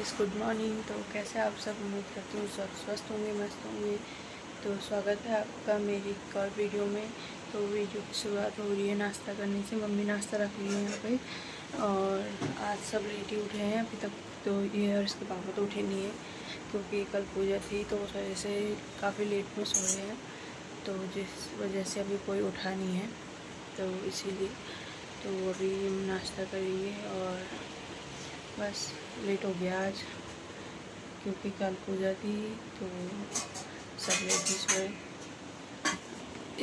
Guys, good morning. तो कैसे आप सब? उम्मीद करती हूँ सब स्वस्थ होंगे, मस्त होंगे। तो स्वागत है आपका मेरी एक और वीडियो में। तो वीडियो की शुरुआत हो रही है नाश्ता करने से। मम्मी नाश्ता रख रही है यहाँ पे और आज सब लेट ही उठे हैं अभी तक। तो ये और इसके पापा तो उठे नहीं है क्योंकि कल पूजा थी, तो उस वजह से काफ़ी लेट में सोए हैं। तो जिस वजह से अभी कोई उठा नहीं है, तो इसीलिए तो अभी नाश्ता करेंगे और बस लेट हो गया आज क्योंकि कल पूजा थी, तो सब लेट ही सोए।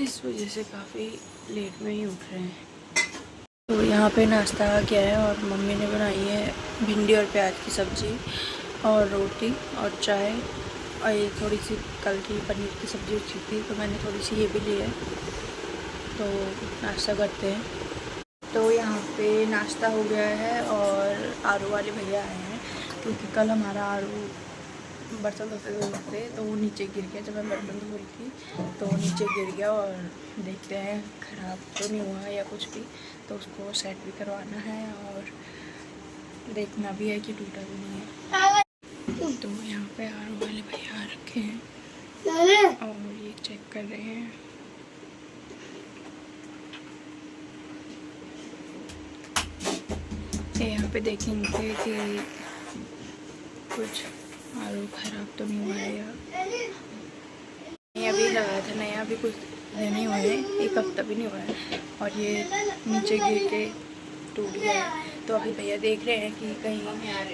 इस वजह से काफ़ी लेट में ही उठ रहे हैं। तो यहाँ पे नाश्ता आ गया है और मम्मी ने बनाई है भिंडी और प्याज की सब्ज़ी और रोटी और चाय। और ये थोड़ी सी कल की पनीर की सब्ज़ी अच्छी थी, तो मैंने थोड़ी सी ये भी ली है। तो नाश्ता करते हैं। तो यहाँ पे नाश्ता हो गया है और आरू वाले भैया आए हैं क्योंकि कल हमारा आरू बर्तन धोते तो वो नीचे गिर गया। जब मैं बर्तन धो रही थी तो वो नीचे गिर गया और देखते हैं ख़राब तो नहीं हुआ या कुछ भी, तो उसको सेट भी करवाना है और देखना भी है कि टूटा भी नहीं है। तो यहाँ पे आरू वाले भैया आ रखे हैं और ये चेक कर रहे हैं। यहाँ पे देखेंगे कि कुछ आलू ख़राब तो नहीं हुआ है। या अभी लगाया था नया, अभी कुछ दिन नहीं हुए हैं, एक हफ्ता भी नहीं हुआ है और ये नीचे गिर के टूट गया है। तो अभी भैया देख रहे हैं कि कहीं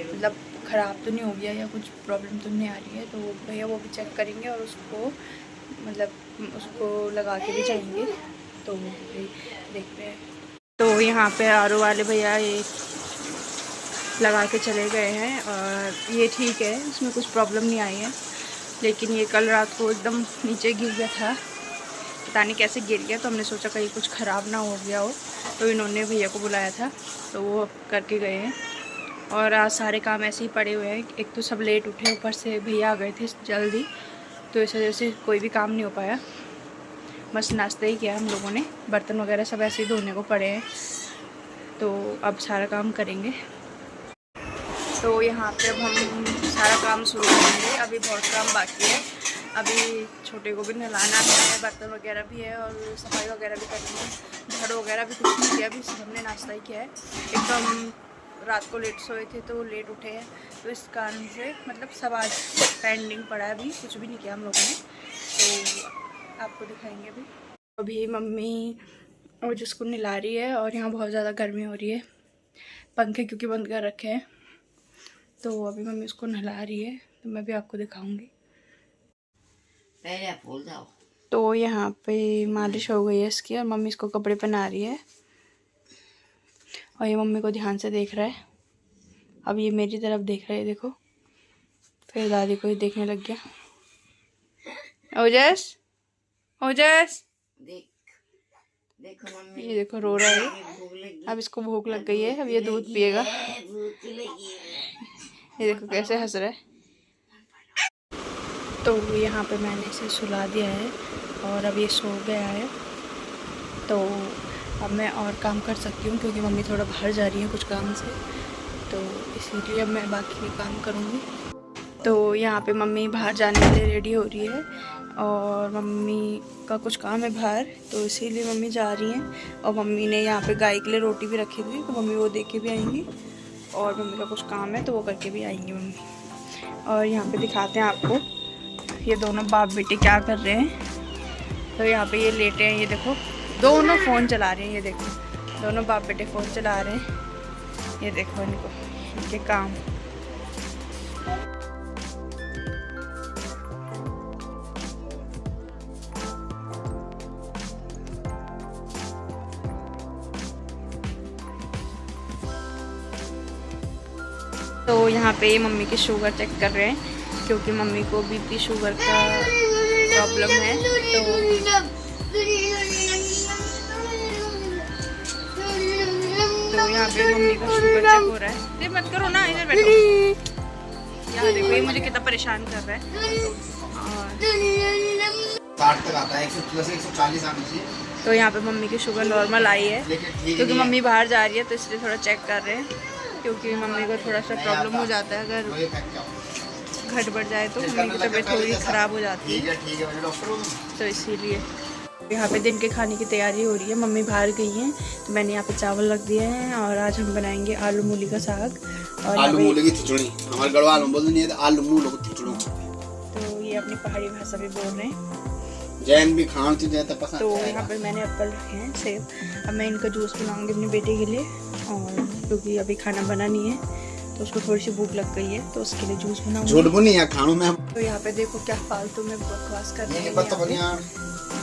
मतलब ख़राब तो नहीं हो गया या कुछ प्रॉब्लम तो नहीं आ रही है। तो भैया वो भी चेक करेंगे और उसको मतलब उसको लगा के भी जाएंगे। तो देखते हैं। तो यहाँ पे आरू वाले भैया ये लगा के चले गए हैं और ये ठीक है, इसमें कुछ प्रॉब्लम नहीं आई है। लेकिन ये कल रात को एकदम नीचे गिर गया था, पता नहीं कैसे गिर गया। तो हमने सोचा कहीं कुछ ख़राब ना हो गया हो, तो इन्होंने भैया को बुलाया था, तो वो करके गए हैं। और आज सारे काम ऐसे ही पड़े हुए हैं। एक तो सब लेट उठे, ऊपर से भैया आ गए थे जल्दी, तो इस वजह से कोई भी काम नहीं हो पाया। बस नाश्ता ही किया हम लोगों ने, बर्तन वगैरह सब ऐसे ही धोने को पड़े हैं। तो अब सारा काम करेंगे। तो यहाँ पे अब हम सारा काम शुरू करेंगे। अभी बहुत काम बाकी है। अभी छोटे को भी नहलाना है, बर्तन वगैरह भी है और सफाई वगैरह भी करनी है। झाड़ू वगैरह भी कुछ नहीं किया, अभी हमने नाश्ता ही किया है। एक तो हम रात को लेट सोए थे तो लेट उठे हैं, तो इस कारण से मतलब सब आज पेंडिंग पड़ा है। अभी कुछ भी नहीं किया हम लोगों ने, तो आपको दिखाएंगे। अभी मम्मी और जिसको नहला रही है और यहाँ बहुत ज़्यादा गर्मी हो रही है, पंखे क्योंकि बंद कर रखे हैं। तो अभी मम्मी उसको नहला रही है, तो मैं भी आपको दिखाऊंगी। पहले फूल जाओ। तो यहाँ पे मालिश हो गई है इसकी और मम्मी इसको कपड़े पहना रही है और ये मम्मी को ध्यान से देख रहा है। अब ये मेरी तरफ देख रहा है, देखो, फिर दादी को ही देखने लग गया। ओजस, ओजस, देखो मम्मी, ये देखो रो रहा है। अब इसको भूख लग गई है, अब ये दूध पिएगा। ये देखो कैसे हंस रहा है। तो यहाँ पे मैंने इसे सुला दिया है और अब ये सो गया है। तो अब मैं और काम कर सकती हूँ क्योंकि मम्मी थोड़ा बाहर जा रही है कुछ काम से, तो इसीलिए अब मैं बाकी के काम करूँगी। तो यहाँ पे मम्मी बाहर जाने के लिए रेडी हो रही है और मम्मी का कुछ काम है बाहर, तो इसीलिए मम्मी जा रही हैं। और मम्मी ने यहाँ पे गाय के लिए रोटी भी रखी थी, तो मम्मी वो दे के भी आएंगी और मम्मी का कुछ काम है तो वो करके भी आएंगी मम्मी। और यहाँ पे दिखाते हैं आपको ये दोनों बाप बेटे क्या कर रहे हैं। तो यहाँ पे ये लेटे हैं, ये देखो दोनों फ़ोन चला रहे हैं। ये देखो दोनों बाप बेटे फ़ोन चला रहे हैं। ये देखो इनको, इनके काम। तो यहाँ पे मम्मी की शुगर चेक कर रहे हैं क्योंकि मम्मी को बीपी शुगर का प्रॉब्लम है। तो यहाँ पे मम्मी का शुगर चेक हो रहा है। ये मत करो ना, इधर बैठो। यहाँ देखो ये मुझे कितना परेशान कर रहा है। और 60 तक आता है, 140 आनी चाहिए। तो यहाँ पे मम्मी की शुगर नॉर्मल आई है क्योंकि मम्मी बाहर जा रही है, तो इसलिए थोड़ा चेक कर रहे हैं। क्योंकि मम्मी को थोड़ा सा प्रॉब्लम हो जाता है, अगर घट बढ़ जाए तो मम्मी की तबीयत थोड़ी ख़राब हो जाती है, तो इसीलिए यहाँ पे दिन के खाने की तैयारी हो रही है। मम्मी बाहर गई हैं तो मैंने यहाँ पे चावल रख दिए हैं और आज हम बनाएंगे आलू मूली का साग और आलू मूली की खिचड़ी। हमारे गढ़वाल में बोलते नहीं है आलू मूली की खिचड़ी। तो ये अपनी पहाड़ी भाषा में बोल रहे हैं, जैन भी खान से जाता पसंद। तो यहाँ पे मैंने एप्पल रखे हैं, सेब। अब मैं इनका जूस बनाऊंगी अपने बेटे के लिए, और क्योंकि अभी खाना बना नहीं है तो उसको थोड़ी सी भूख लग गई है तो उसके लिए जूस बनाऊंगी। झूठ बोल नहीं है खानों में। तो यहाँ पे देखो क्या फालतू में बकवास कर रहे हैं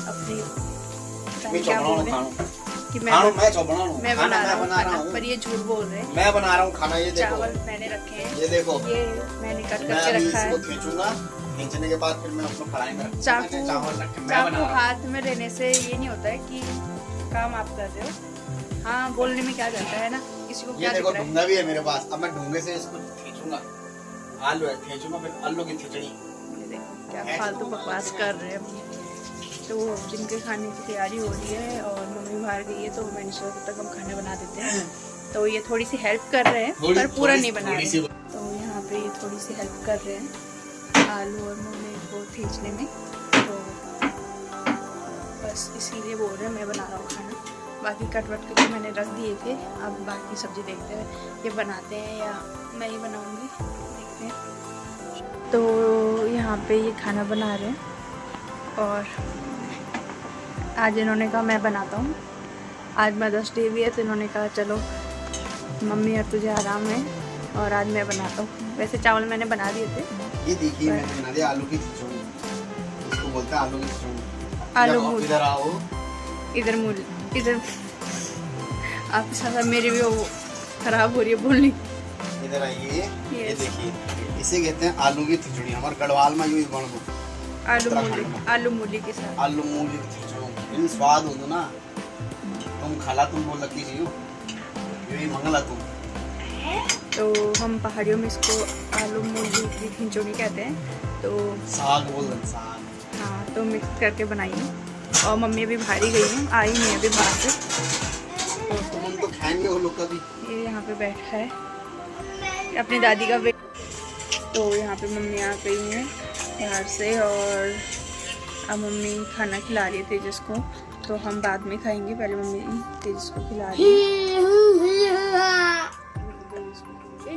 अपनी क्या बोल रहे हैं कि मैं बना रहा हूँ खाना, पर ये झूठ बोल रहे हैं। मैं बना रहा हूँ खाना। ये देखो चावल मैंने रखे हैं, ये देखो ये मैंने कट करके रखा है। खींचूंगा, खींचने के बाद फिर मैं उसको कढ़ाई में रखूंगा। चाकू हाथ में रहने से ये नहीं होता है कि काम आप कर रहे हो। हाँ, बोलने में क्या जाता है ना, किसी को क्या देखो ढूंगा भी है मेरे पास। अब मैं ढूंगे से इसको खींचूंगा, आलू है खींचूंगा, फिर आलू की खिचड़ी। देखो क्या फालतू बकवास कर रहे हैं। तो जिनके खाने की तैयारी हो रही है और मम्मी बाहर गई है तो मैंने सोचा तक हम खाना बना देते हैं। तो ये थोड़ी सी हेल्प कर रहे हैं, पर पूरा नहीं बना रहे। तो यहाँ पे ये थोड़ी सी हेल्प कर रहे हैं आलू और मूली को खींचने में, तो बस इसीलिए बोल रहे हैं मैं बना रहा हूँ खाना। बाकी कट वट करके मैंने रख दिए थे, अब बाकी सब्जी देखते हैं ये बनाते हैं या मैं ही बनाऊँगी, देखते हैं। तो यहाँ पे ये खाना बना रहे हैं और आज इन्होंने कहा मैं बनाता हूँ। आज मदर्स डे भी है तो इन्होंने कहा चलो मम्मी और तुझे आराम है और आज मैं बनाता हूँ। वैसे चावल मैंने बना दिए थे। ये देखिए मैंने बना दिया आलू की खिचड़ी, इसको बोलते हैं आलू की खिचड़ी। आलू मूली, इधर आओ, इधर मूली, इधर आपके साथ मेरी भी वो खराब हो रही है बोलनी। इधर आइए, ये देखिए इसे कहते हैं आलू की खिचड़ी। हमारे गढ़वाल में यूँ बन को आलू मूली के साथ आलू मूली की खिचड़ी इन स्वाद हो दो ना। तुम खाला तुम बोल लगी जी यही मंगला तुम। तो हम पहाड़ियों में इसको आलू मूली की खिचड़ी कहते हैं, तो साग बोल रहे साग। हाँ, तो मिक्स करके बनाइए। और मम्मी अभी बाहर ही गई हैं, आई नहीं अभी बाहर से। तो हम तो खाएंगे वो लोग कभी। ये यहाँ पे बैठा है अपनी दादी का वेट। तो यहाँ पे मम्मी आ गई हैं बाहर से और अब मम्मी खाना खिला रही है तेजस को, तो हम बाद में खाएंगे। पहले मम्मी तेजस को खिला रही है।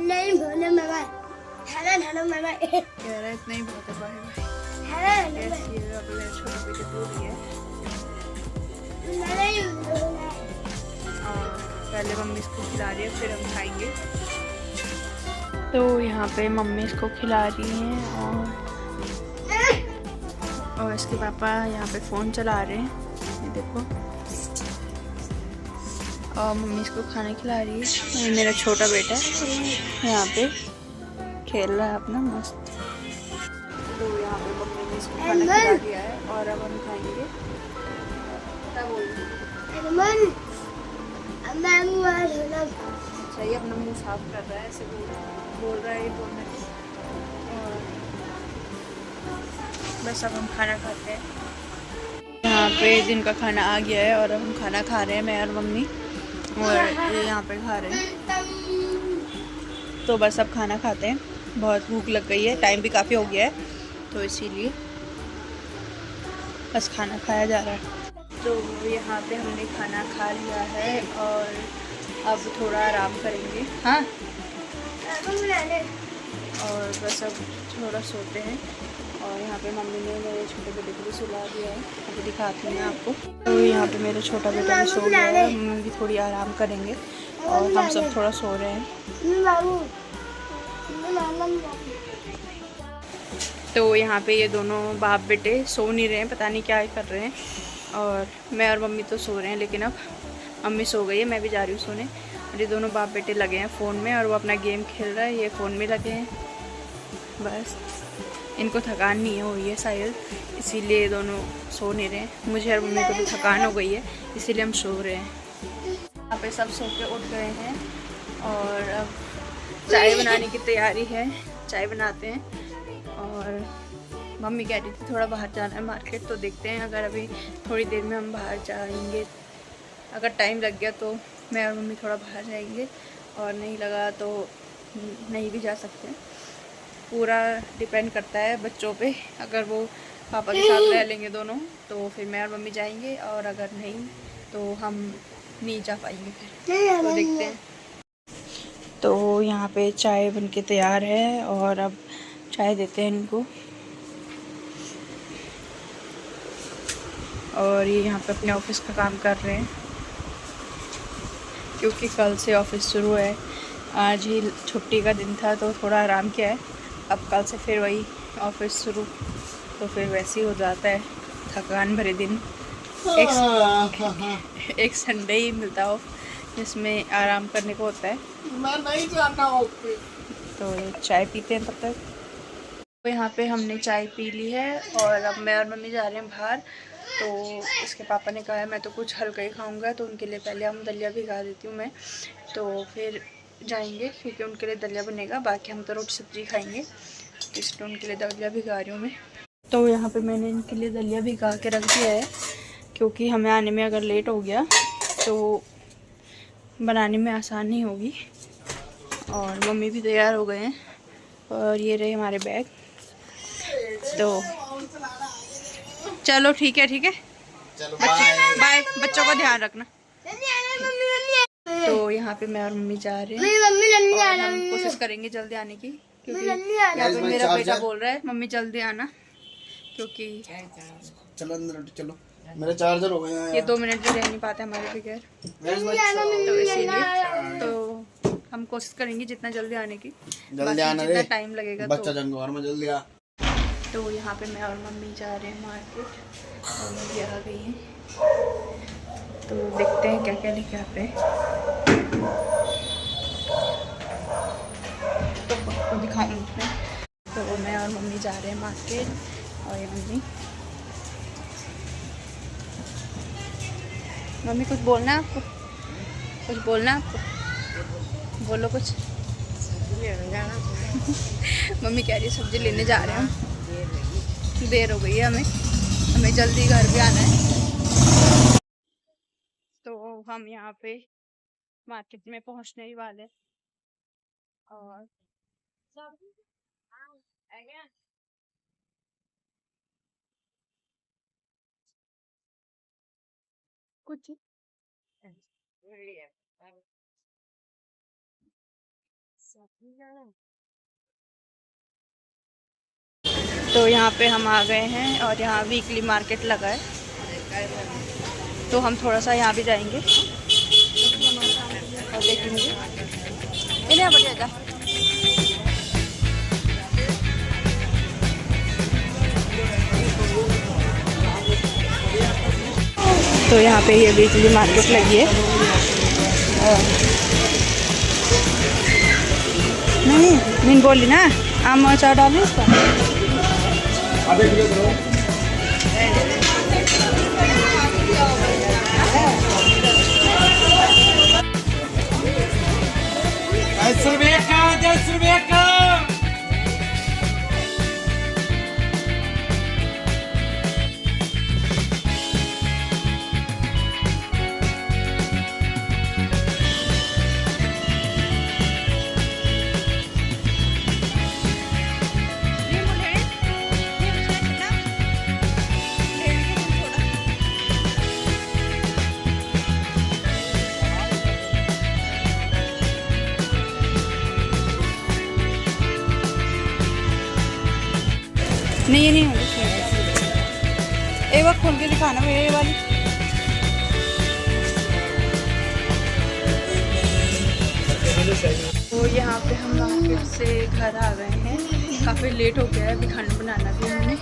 नहीं बोले मामा, हेलो मामा, कह रहा है इतना ही बहुत है, बाय बाय। कैसी है अब मेरे छोटे बेटे को भी है। और पहले मम्मी इसको खिला रही है फिर हम खाएंगे। तो यहाँ पे मम्मी इसको खिला रही हैं और इसके पापा यहाँ पे फ़ोन चला रहे हैं, ये देखो। और मम्मी इसको खाना खिला रही है। ये मेरा छोटा बेटा है यहाँ पे खेल रहा है अपना मस्त। तो यहाँ पे मम्मी ने इसको खाना खिला दिया है और अब हम खाएंगे। क्या बोल रही है? सही अपना मुंह साफ कर रहा है, ऐसे बोल रहा है ये बोलना है। और बस अब हम खाना खाते हैं। यहाँ पे दिन का खाना आ गया है और अब हम खाना खा रहे हैं, मैं और मम्मी, और ये यहाँ पे खा रहे हैं। तो बस अब खाना खाते हैं, बहुत भूख लग गई है, टाइम भी काफ़ी हो गया है, तो इसीलिए बस खाना खाया जा रहा है। तो यहाँ पे हमने खाना खा लिया है और अब थोड़ा आराम करेंगे। हाँ, और बस अब थोड़ा सोते हैं। और यहाँ पे मम्मी ने मेरे छोटे बेटे को भी सुला दिया है, अभी दिखाती हूँ मैं आपको। तो यहाँ पे मेरा छोटा बेटा भी सो गया है, हम भी थोड़ी आराम करेंगे और हम सब थोड़ा सो रहे हैं। तो यहाँ पे ये दोनों बाप बेटे सो नहीं रहे हैं, पता नहीं क्या कर रहे हैं। और मैं और मम्मी तो सो रहे हैं, लेकिन अब मम्मी सो गई है, मैं भी जा रही हूँ सोने। और ये दोनों बाप बेटे लगे हैं फ़ोन में और वो अपना गेम खेल रहा है, ये फ़ोन में लगे हैं। बस इनको थकान नहीं हुई है शायद, इसीलिए दोनों सो नहीं रहे हैं। मुझे और मम्मी को भी थकान हो गई है, इसीलिए हम सो रहे हैं। यहाँ पे सब सो के उठ गए हैं और अब चाय बनाने की तैयारी है, चाय बनाते हैं। और मम्मी कह रही थी थोड़ा बाहर जाना है मार्केट, तो देखते हैं अगर अभी थोड़ी देर में हम बाहर जाएंगे। अगर टाइम लग गया तो मैं और मम्मी थोड़ा बाहर जाएंगे और नहीं लगा तो नहीं भी जा सकते। पूरा डिपेंड करता है बच्चों पे। अगर वो पापा के साथ रह लेंगे दोनों तो फिर मैं और मम्मी जाएंगे, और अगर नहीं तो हम नहीं जा पाएंगे फिर। तो देखते हैं। तो यहाँ पे चाय बनके तैयार है और अब चाय देते हैं इनको। और ये यहाँ पे अपने ऑफिस का काम कर रहे हैं क्योंकि कल से ऑफिस शुरू है। आज ही छुट्टी का दिन था तो थोड़ा आराम किया है। अब कल से फिर वही ऑफिस शुरू, तो फिर वैसे ही हो जाता है थकान भरे दिन। एक संडे ही मिलता हो जिसमें आराम करने को होता है। मैं नहीं जाना ऑफिस। तो चाय पीते हैं तब तक। तो यहाँ पे हमने चाय पी ली है और अब मैं और मम्मी जा रहे हैं बाहर। तो इसके पापा ने कहा है मैं तो कुछ हल्का ही खाऊंगा, तो उनके लिए पहले हम दलिया भिगा देती हूँ मैं, तो फिर जाएंगे क्योंकि उनके लिए दलिया बनेगा। बाकी हम तो रोटी सब्जी खाएंगे, इसलिए उनके लिए दलिया भिगा रही हूँ मैं। तो यहाँ पे मैंने इनके लिए दलिया भिगा के रख दिया है क्योंकि हमें आने में अगर लेट हो गया तो बनाने में आसान नहीं होगी। और मम्मी भी तैयार हो गए हैं और ये रहे हमारे बैग। तो चलो ठीक है चलो बाय। बच्चों का ध्यान रखना। तो यहाँ पे मैं और मम्मी जा रहे हैं और हम कोशिश करेंगे जल्दी आने की, क्योंकि यहाँ पे मेरा बेटा बोल रहा है मम्मी जल्दी आना, क्योंकि चलो अंदर चलो। मेरे चार्जर हो गए हैं। ये 2 मिनट भी रह नहीं पाते हमारे बगैर, तो इसीलिए तो हम कोशिश करेंगे जितना जल्दी आने की। जल्दी आना जितना टाइम लगेगा बच्चा जंगवार में जल्दी आ। तो यहाँ पे मैं और मम्मी जा रहे हैं मार्केट और मम्मी आ गई हैं। तो देखते हैं क्या क्या लेके आते हैं, तो आपको दिखाऊंगी। तो मैं और मम्मी जा रहे हैं मार्केट और ये मम्मी कुछ बोलना है आपको? कुछ बोलना है आपको? बोलो कुछ। मम्मी कह रही है सब्जी लेने जा रहे हैं हम, देर हो गई है हमें जल्दी घर भी आना है। तो हम यहाँ पे मार्केट में पहुँचने ही वाले और कुछ तो यहाँ पे हम आ गए हैं और यहाँ वीकली मार्केट लगा है, तो हम थोड़ा सा यहाँ भी जाएंगे और देखेंगे। इन्हें बढ़िया। तो यहाँ पे ये वीकली मार्केट लगी है। नहीं बोली ना, आम अचार डालें इसका। नहीं ये नहीं होगी, एक बार खोल के दिखाना मेरे ये वाली। तो यहाँ पे हम मार्केट से घर आ गए हैं, काफ़ी लेट हो गया है, अभी खाना बनाना भी हमने।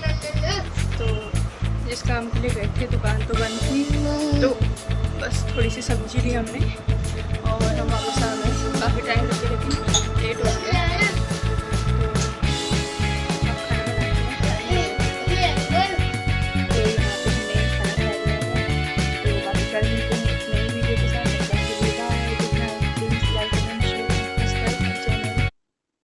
तो जिस काम के लिए गए थे दुकान तो बंद थी, तो बस थोड़ी सी सब्जी ली हमने और हम वापस आ गए। काफ़ी टाइम लगे लेकिन लेट हो